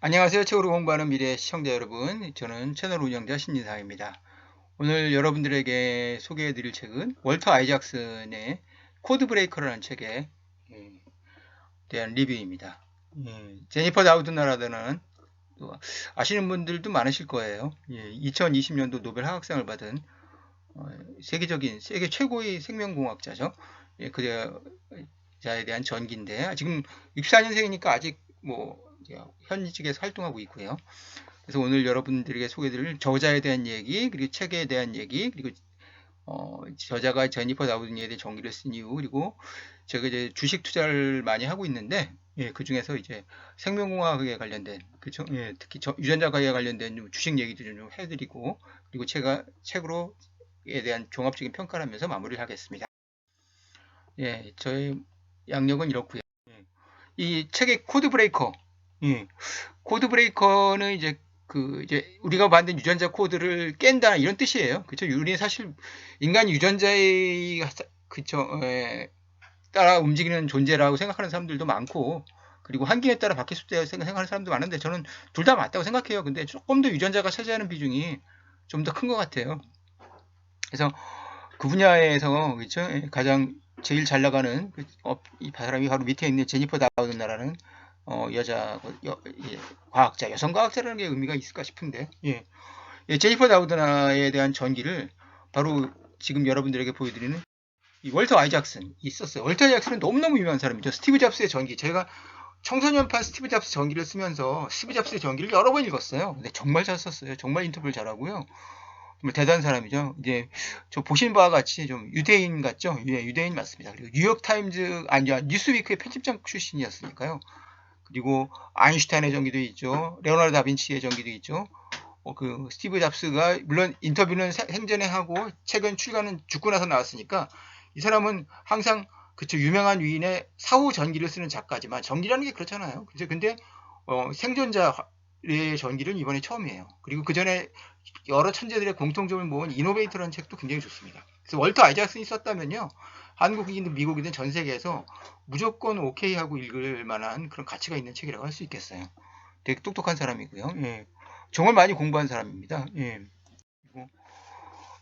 안녕하세요. 책으로 공부하는 미래 시청자 여러분. 저는 채널 운영자 신진상입니다. 오늘 여러분들에게 소개해 드릴 책은 월터 아이작슨의 코드 브레이커라는 책에 대한 리뷰입니다. 제니퍼 다우드너라는 아시는 분들도 많으실 거예요. 2020년도 노벨 화학상을 받은 세계 최고의 생명공학자죠. 그자에 대한 전기인데 지금 64년생이니까 아직 뭐 현직에서 활동하고 있고요. 그래서 오늘 여러분들에게 소개드릴 저자에 대한 얘기, 그리고 책에 대한 얘기, 그리고 저자가 제니퍼 다우드니에 대해 전기를 쓴 이유, 그리고 제가 이제 주식 투자를 많이 하고 있는데, 그 중에서 이제 생명공학에 관련된, 그쵸? 특히 유전자과학에 관련된 주식 얘기도 좀 해드리고, 그리고 제가 책으로에 대한 종합적인 평가를 하면서 마무리를 하겠습니다. 저의 양력은 이렇고요. 이 책의 코드 브레이커, 코드 브레이커는 이제 우리가 만든 유전자 코드를 깬다 이런 뜻이에요. 그렇죠? 우리는 사실 인간 유전자의 그쵸 따라 움직이는 존재라고 생각하는 사람들도 많고, 그리고 환경에 따라 바뀔 수 있다고 생각하는 사람도 많은데 저는 둘 다 맞다고 생각해요. 근데 조금 더 유전자가 차지하는 비중이 좀 더 큰 것 같아요. 그래서 그 분야에서 그렇죠? 가장 제일 잘 나가는 이 사람이 바로 밑에 있는 제니퍼 다우드나라는 여자 과학자, 여성 과학자라는 게 의미가 있을까 싶은데, 제니퍼 다우드나에 대한 전기를 바로 지금 여러분들에게 보여드리는 이 월터 아이작슨 있었어요. 월터 아이작슨은 너무너무 유명한 사람이죠. 스티브 잡스의 전기. 제가 청소년판 스티브 잡스 전기를 쓰면서 스티브 잡스의 전기를 여러 번 읽었어요. 근데 정말 잘 썼어요. 정말 인터뷰를 잘하고요. 정말 대단한 사람이죠. 이제 저 보신 바와 같이 좀 유대인 같죠? 유대인 맞습니다. 그리고 뉴욕 타임즈 아니 뉴스위크의 편집장 출신이었으니까요. 그리고 아인슈타인의 전기도 있죠. 레오나르도 다빈치의 전기도 있죠. 그 스티브 잡스가 물론 인터뷰는 생전에 하고 책은 출간은 죽고 나서 나왔으니까 이 사람은 항상 그쵸 유명한 위인의 사후 전기를 쓰는 작가지만 전기라는 게 그렇잖아요. 그죠? 근데 생존자의 전기는 이번에 처음이에요. 그리고 그 전에 여러 천재들의 공통점을 모은 이노베이터라는 책도 굉장히 좋습니다. 그래서 월터 아이작슨이 썼다면요, 한국이든 미국이든 전 세계에서 무조건 오케이 하고 읽을 만한 그런 가치가 있는 책이라고 할 수 있겠어요. 되게 똑똑한 사람이고요. 정말 많이 공부한 사람입니다.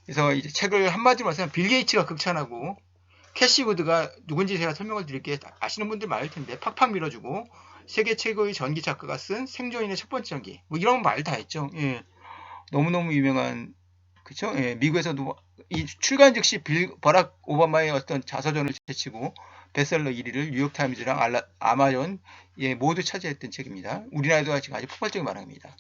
그래서 이제 책을 한마디로 말하면 빌 게이츠가 극찬하고 캐시 우드가 누군지 제가 설명을 드릴게요. 아시는 분들 많을 텐데 팍팍 밀어주고 세계 최고의 전기 작가가 쓴 생존인의 첫 번째 전기 뭐 이런 말 다 했죠. 너무너무 유명한 그쵸? 미국에서도 이 출간 즉시 버락 오바마의 어떤 자서전을 제치고 베스트셀러 1위를 뉴욕타임즈랑 아마존 모두 차지했던 책입니다. 우리나라에도 지금 아주 폭발적인 반응입니다.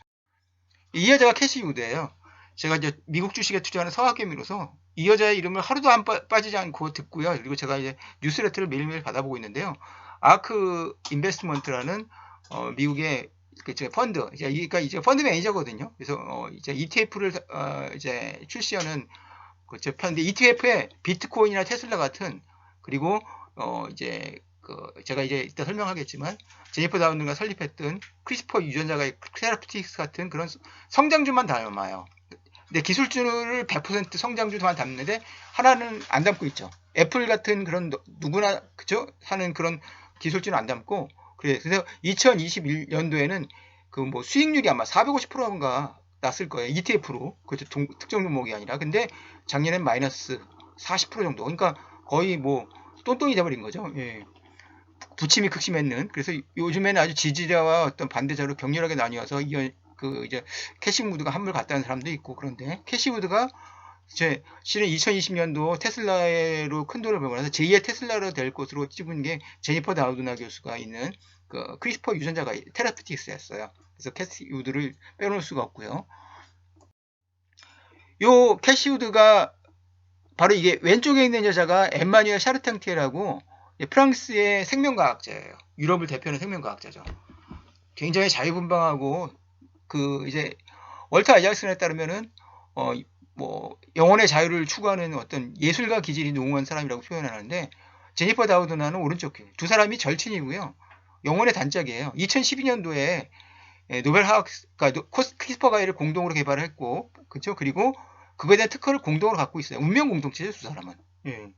이 여자가 캐시 우드예요. 제가 이제 미국 주식에 투자하는 서학개미로서 이 여자의 이름을 하루도 안 빠지지 않고 듣고요. 그리고 제가 이제 뉴스레터를 매일매일 받아보고 있는데요. 아크 인베스트먼트라는 미국의 그 펀드, 그러니까 이제 펀드 매니저거든요. 그래서 이제 ETF를 이제 출시하는 그 펀드 ETF에 비트코인이나 테슬라 같은 그리고 이제 제가 이제 이따 설명하겠지만 제니퍼 다운드가 설립했던 크리스퍼 유전자가 테라피틱스 같은 그런 성장주만 담아요. 근데 기술주를 100% 성장주만 담는데 하나는 안 담고 있죠. 애플 같은 그런 누구나 그죠? 하는 그런 기술주는 안 담고 그래서 2021년도에는 그 뭐 수익률이 아마 450%인가 났을 거예요. ETF로 그죠? 특정 종목이 아니라 근데 작년엔 마이너스 40% 정도. 그러니까 거의 뭐 똥똥이 돼버린 거죠. 부침이 극심했는 그래서 요즘에는 아주 지지자와 어떤 반대자로 격렬하게 나뉘어서 이제 캐시우드가 한물 갔다는 사람도 있고 그런데 캐시우드가 실은 2020년도 테슬라로 큰 돈을 벌면서 제2의 테슬라로 될 것으로 찍은 게 제니퍼 다우드나 교수가 있는 그 크리스퍼 유전자가 테라피틱스였어요. 그래서 캐시우드를 빼놓을 수가 없고요. 요 캐시우드가 바로 이게 왼쪽에 있는 여자가 엠마뉴엘 샤르탕티에라고 프랑스의 생명과학자예요. 유럽을 대표하는 생명과학자죠. 굉장히 자유분방하고 그 이제 월터 아이작슨에 따르면은 뭐 영혼의 자유를 추구하는 어떤 예술가 기질이 농후한 사람이라고 표현하는데 제니퍼 다우드나는 오른쪽 두 사람이 절친이고요. 영혼의 단짝이에요. 2012년도에 노벨 화학 그러니까 크리스퍼 가이를 공동으로 개발했고 그렇죠. 그리고 그거에 대한 특허를 공동으로 갖고 있어요. 운명 공동체죠, 두 사람은. 예.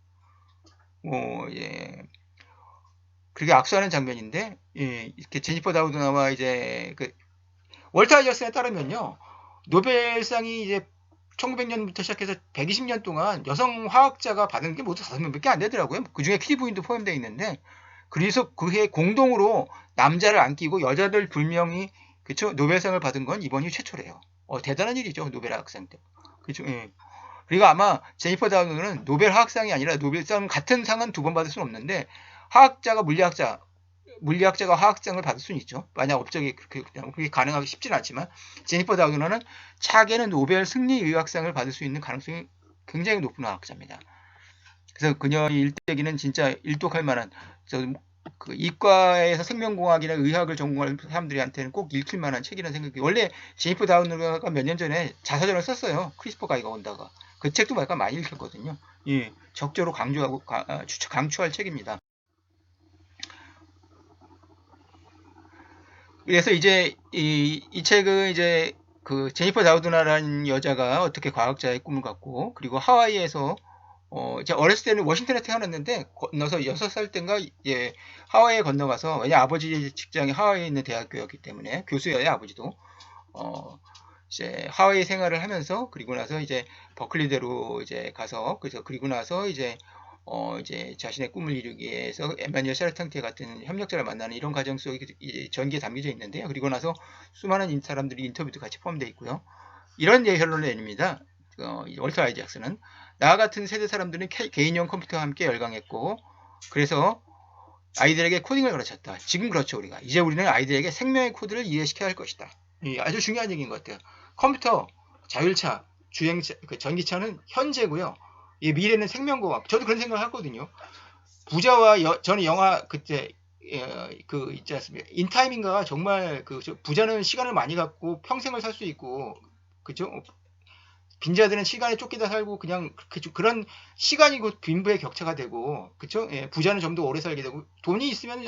그렇게 악수하는 장면인데, 이렇게 제니퍼 다우드나와 이제 월터 아이저슨에 따르면요, 노벨상이 이제 1900년부터 시작해서 120년 동안 여성 화학자가 받은 게 모두 5명밖에 안 되더라고요. 그 중에 키리 부인도 포함되어 있는데, 그래서 그해 공동으로 남자를 안 끼고 여자들 2명이 그쵸 노벨상을 받은 건 이번이 최초래요. 대단한 일이죠, 노벨 화학상 때. 그죠? 예. 그리고 아마 제니퍼 다우너는 노벨 화학상이 아니라 노벨상 같은 상은 2번 받을 수는 없는데, 화학자가 물리학자가 화학상을 받을 수는 있죠. 만약 업적이 그렇게 가능하기 쉽지는 않지만, 제니퍼 다우너는 차게는 노벨 승리의학상을 받을 수 있는 가능성이 굉장히 높은 화학자입니다. 그래서 그녀의 일대기는 진짜 일독할 만한, 그 이과에서 생명공학이나 의학을 전공할 사람들한테는 꼭 읽힐 만한 책이라는 생각이. 원래 제니퍼 다우너가 몇 년 전에 자서전을 썼어요. 크리스퍼 가이가 온다가. 그 책도 약간 많이 읽혔거든요. 예, 적절히 강추할 책입니다. 그래서 이제 이 책은 이제 그 제니퍼 다우드나라는 여자가 어떻게 과학자의 꿈을 갖고, 그리고 하와이에서 이제 어렸을 때는 워싱턴에 태어났는데 건너서 6살 땐가 예, 하와이에 건너가서, 왜냐 아버지 직장이 하와이에 있는 대학교였기 때문에 교수여야 아버지도 이제 하와이 생활을 하면서, 그리고 나서 이제 버클리대로 이제 가서, 그리고 나서 이제 자신의 꿈을 이루기 위해서 에마뉴엘 샤르탕테 같은 협력자를 만나는 이런 과정 속에 전기에 담겨져 있는데요. 그리고 나서 수많은 사람들이 인터뷰도 같이 포함되어 있고요. 이런 결론을 내립니다. 월터 아이작스는 나 같은 세대 사람들은 개인용 컴퓨터와 함께 열광했고, 그래서 아이들에게 코딩을 가르쳤다. 지금 그렇죠, 우리가. 이제 우리는 아이들에게 생명의 코드를 이해시켜야 할 것이다. 아주 중요한 얘기인 것 같아요. 컴퓨터, 자율차, 주행차, 전기차는 현재고요. 미래는 생명공학. 저도 그런 생각을 하거든요. 부자와 저는 영화 그때 있지 않습니까? 인타임인가 정말 부자는 시간을 많이 갖고 평생을 살 수 있고, 그죠? 빈자들은 시간에 쫓기다 살고, 그냥 그런 시간이 곧 빈부의 격차가 되고, 그쵸? 예, 부자는 좀 더 오래 살게 되고, 돈이 있으면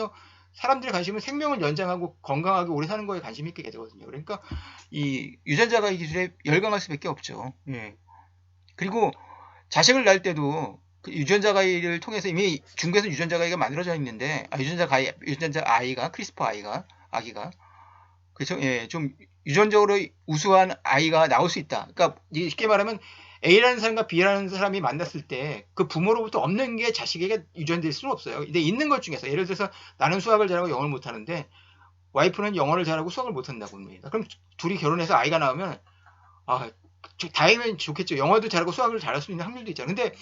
사람들의 관심은 생명을 연장하고 건강하게 오래 사는 거에 관심이 있게 되거든요. 그러니까 이 유전자가 이 기술에 열광할 수밖에 없죠. 예. 그리고 자식을 낳을 때도 그 유전자 가위를 통해서 이미 중국에서 유전자 가위가 만들어져 있는데, 유전자 아이가, 크리스퍼 아기가, 그렇죠? 예, 좀 유전적으로 우수한 아이가 나올 수 있다. 그러니까 쉽게 말하면 A라는 사람과 B라는 사람이 만났을 때 그 부모로부터 없는 게 자식에게 유전될 수는 없어요. 근데 있는 것 중에서, 예를 들어서 나는 수학을 잘하고 영어를 못하는데 와이프는 영어를 잘하고 수학을 못한다고 합니다. 그럼 둘이 결혼해서 아이가 나오면 다행이면 좋겠죠. 영어도 잘하고 수학을 잘할 수 있는 확률도 있잖아요. 근데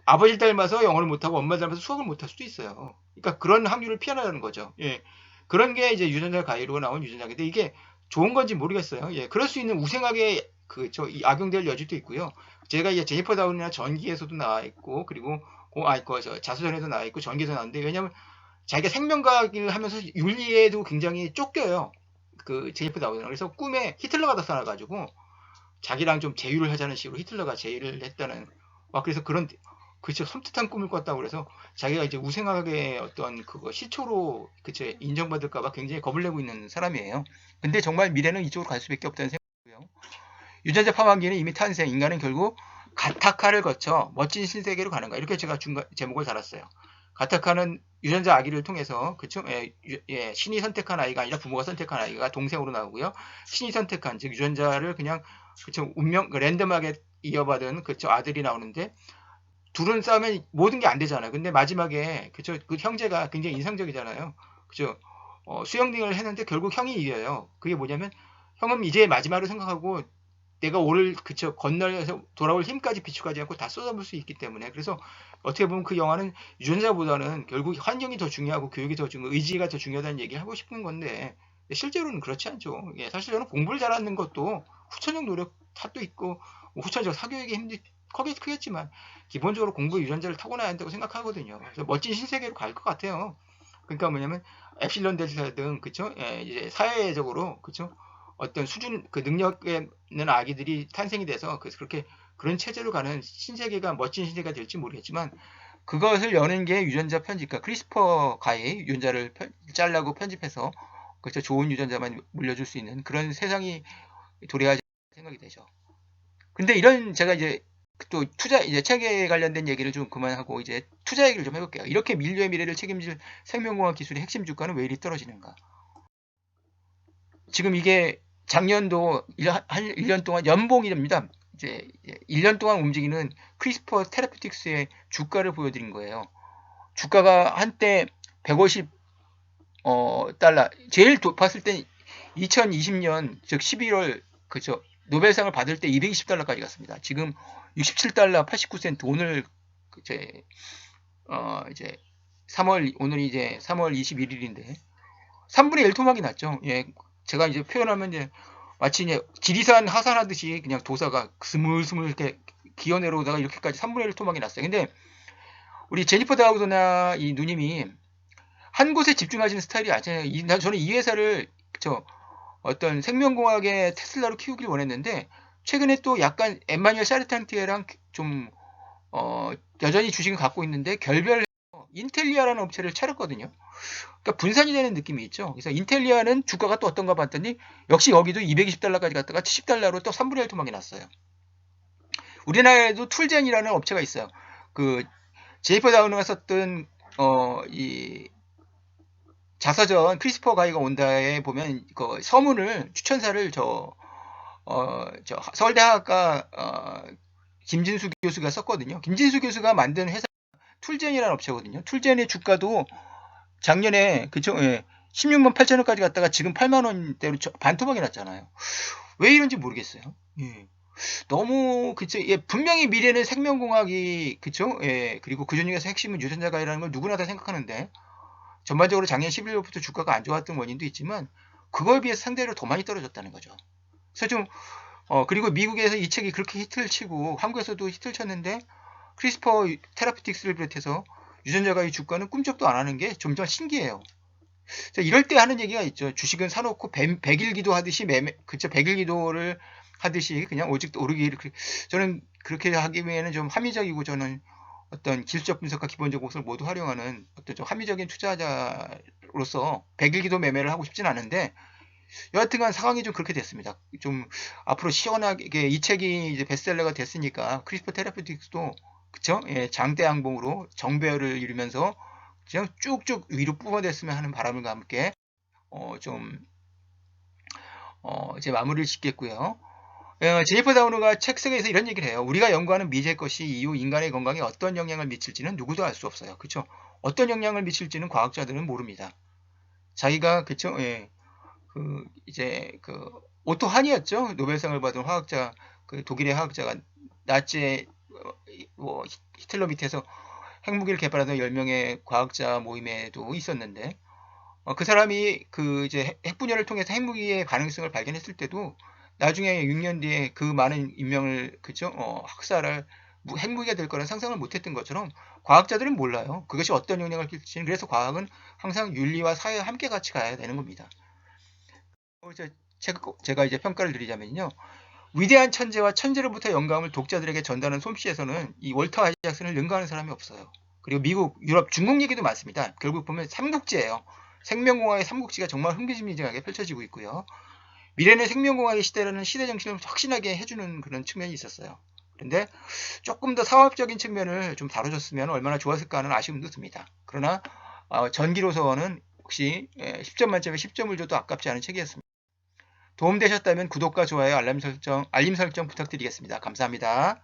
아버지를 닮아서 영어를 못하고 엄마를 닮아서 수학을 못할 수도 있어요. 그러니까 그런 확률을 피하라는 거죠. 예. 그런 게 이제 유전자 가위로 나온 유전자인데, 이게 좋은 건지 모르겠어요. 예. 그럴 수 있는 우생하게 악용될 여지도 있고요. 제가 이제 제니퍼 다운이나 전기에서도 나와 있고, 그리고 자수전에도 나와 있고, 전기에서 나왔는데, 왜냐면 자기가 생명과학을 하면서 윤리에도 굉장히 쫓겨요. 그 제니퍼 다운은. 그래서 꿈에 히틀러가 나타나가지고 자기랑 좀 제휴를 하자는 식으로 히틀러가 제의를 했다는, 그래서 그런, 그쵸, 섬뜩한 꿈을 꿨다고. 그래서 자기가 이제 우생학의 어떤 그거 시초로 그쵸 인정받을까봐 굉장히 겁을 내고 있는 사람이에요. 근데 정말 미래는 이쪽으로 갈 수밖에 없다는 생각이고요. 유전자 파만기는 이미 탄생, 인간은 결국 가타카를 거쳐 멋진 신세계로 가는가, 이렇게 제가 제목을 달았어요. 가타카는 유전자 아기를 통해서, 그쵸? 신이 선택한 아이가 아니라 부모가 선택한 아이가 동생으로 나오고요. 신이 선택한, 즉 유전자를 그냥 그쵸 랜덤하게 이어받은 그쵸 아들이 나오는데, 둘은 싸우면 모든 게 안 되잖아요. 근데 마지막에 그쵸 그 형제가 굉장히 인상적이잖아요. 그쵸? 수영등을 했는데 결국 형이 이겨요. 그게 뭐냐면, 형은 이제 마지막으로 생각하고 내가 오를 그쵸 건너서 돌아올 힘까지 비축하지 않고 다 쏟아부을 수 있기 때문에. 그래서 어떻게 보면 그 영화는 유전자보다는 결국 환경이 더 중요하고 교육이 더 중요하고 의지가 더 중요하다는 얘기를 하고 싶은 건데, 실제로는 그렇지 않죠. 사실 저는 공부를 잘하는 것도 후천적 노력 탓도 있고, 후천적 사교육의 힘도 크겠지만 기본적으로 공부 유전자를 타고나야 한다고 생각하거든요. 그래서 멋진 신세계로 갈 것 같아요. 그러니까 뭐냐면 엡실론 델타 등 그쵸 이제 사회적으로 그쵸 어떤 수준 그 능력 있는 아기들이 탄생이 돼서 그렇게 그런 체제로 가는 신세계가 멋진 신세계가 될지 모르겠지만, 그것을 여는 게 유전자 편집과 크리스퍼 가의 유전자를 잘라고 편집해서 그렇죠 좋은 유전자만 물려줄 수 있는 그런 세상이 도래하지 생각이 되죠. 근데 이런 제가 이제 또 이제 책에 관련된 얘기를 좀 그만하고 이제 투자 얘기를 좀 해볼게요. 이렇게 인류의 미래를 책임질 생명공학 기술의 핵심 주가는 왜 이리 떨어지는가? 지금 이게 작년도 한 1년 동안 연봉이랍니다. 이제 1년 동안 움직이는 크리스퍼 테라피틱스의 주가를 보여드린 거예요. 주가가 한때 150 달러, 제일 봤을 때 2020년 즉 11월 그죠, 노벨상을 받을 때 220달러까지 갔습니다. 지금 67달러 89센트. 오늘 이제 이제 3월, 오늘이 이제 3월 21일인데 3분의 1 토막이 났죠. 예, 제가 이제 표현하면 이제 마치 이제 지리산 하산하듯이 그냥 도사가 스물스물 이렇게 기어 내려오다가 이렇게까지 3분의 1 토막이 났어요. 근데 우리 제니퍼 다우드나 이 누님이 한 곳에 집중하시는 스타일이 아니잖아요. 저는 이 회사를 어떤 생명공학의 테슬라로 키우길 원했는데 최근에 또 약간 엠마뉴엘 사르탄티에랑 좀 여전히 주식을 갖고 있는데 결별해서 인텔리아라는 업체를 차렸거든요. 그러니까 분산이 되는 느낌이 있죠. 그래서 인텔리아는 주가가 또 어떤가 봤더니 역시 여기도 220달러까지 갔다가 70달러로 또 3분의 1 토막이 났어요. 우리나라에도 툴젠이라는 업체가 있어요. 그 제이퍼 다우너가 썼던 이 자서전 크리스퍼 가이가 온다에 보면 그 서문을 추천사를 저 서울대학과 김진수 교수가 썼거든요. 김진수 교수가 만든 회사 툴젠이라는 업체거든요. 툴젠의 주가도 작년에 그쵸? 예, 16만 8천원까지 갔다가 지금 8만 원대로 반토막이 났잖아요. 왜 이런지 모르겠어요. 예. 너무 그쵸? 예, 분명히 미래는 생명공학이 그쵸? 예, 그리고 그 중에서 핵심은 유전자가이라는 걸 누구나 다 생각하는데 전반적으로 작년 11월부터 주가가 안 좋았던 원인도 있지만 그거에 비해서 상대적으로 더 많이 떨어졌다는 거죠. 그래서 좀 그리고 미국에서 이 책이 그렇게 히트를 치고 한국에서도 히트를 쳤는데 크리스퍼 테라피틱스를 비롯해서 유전자가의 주가는 꿈쩍도 안 하는 게 점점 신기해요. 이럴 때 하는 얘기가 있죠. 주식은 사놓고 100일 기도하듯이 그쵸, 100일 기도를 하듯이 그냥 오직 오르기를. 저는 그렇게 하기 위해는 좀 합리적이고, 저는 어떤 기술적 분석과 기본적 것을 모두 활용하는 어떤 좀 합리적인 투자자로서 100일 기도 매매를 하고 싶진 않은데, 여하튼간 상황이 좀 그렇게 됐습니다. 좀 앞으로 시원하게 이 책이 이제 베스트셀러가 됐으니까 크리스퍼 테라피틱스도 그쵸? 예, 장대양봉으로 정배열을 이루면서 그냥 쭉쭉 위로 뿜어댔으면 하는 바람과 함께 좀 이제 마무리를 짓겠고요. 제니퍼 다우너가 책 속에서 이런 얘기를 해요. 우리가 연구하는 미지의 것이 이후 인간의 건강에 어떤 영향을 미칠지는 누구도 알 수 없어요. 그쵸? 어떤 영향을 미칠지는 과학자들은 모릅니다. 자기가 그쵸? 예, 이제 오토 한이었죠. 노벨상을 받은 화학자, 그 독일의 화학자가 나치의 뭐 히틀러 밑에서 핵무기를 개발하던 10명의 과학자 모임에도 있었는데, 그 사람이 이제 핵분열을 통해서 핵무기의 가능성을 발견했을 때도 나중에 6년 뒤에 그 많은 인명을 그죠? 학살할 핵무기가 될 거라는 상상을 못했던 것처럼 과학자들은 몰라요. 그것이 어떤 영향을 끼칠지는. 그래서 과학은 항상 윤리와 사회와 함께 같이 가야 되는 겁니다. 제가 이제 평가를 드리자면요. 위대한 천재와 천재로부터 영감을 독자들에게 전달하는 솜씨에서는 이 월터 아이작슨을 능가하는 사람이 없어요. 그리고 미국, 유럽, 중국 얘기도 많습니다. 결국 보면 삼국지예요. 생명공학의 삼국지가 정말 흥미진진하게 펼쳐지고 있고요. 미래는 생명공학의 시대라는 시대 정신을 확신하게 해주는 그런 측면이 있었어요. 그런데 조금 더 사업적인 측면을 좀 다뤄줬으면 얼마나 좋았을까 하는 아쉬움도 듭니다. 그러나 전기로서는 혹시 10점 만점에 10점을 줘도 아깝지 않은 책이었습니다. 도움되셨다면 구독과 좋아요, 알림 설정 부탁드리겠습니다. 감사합니다.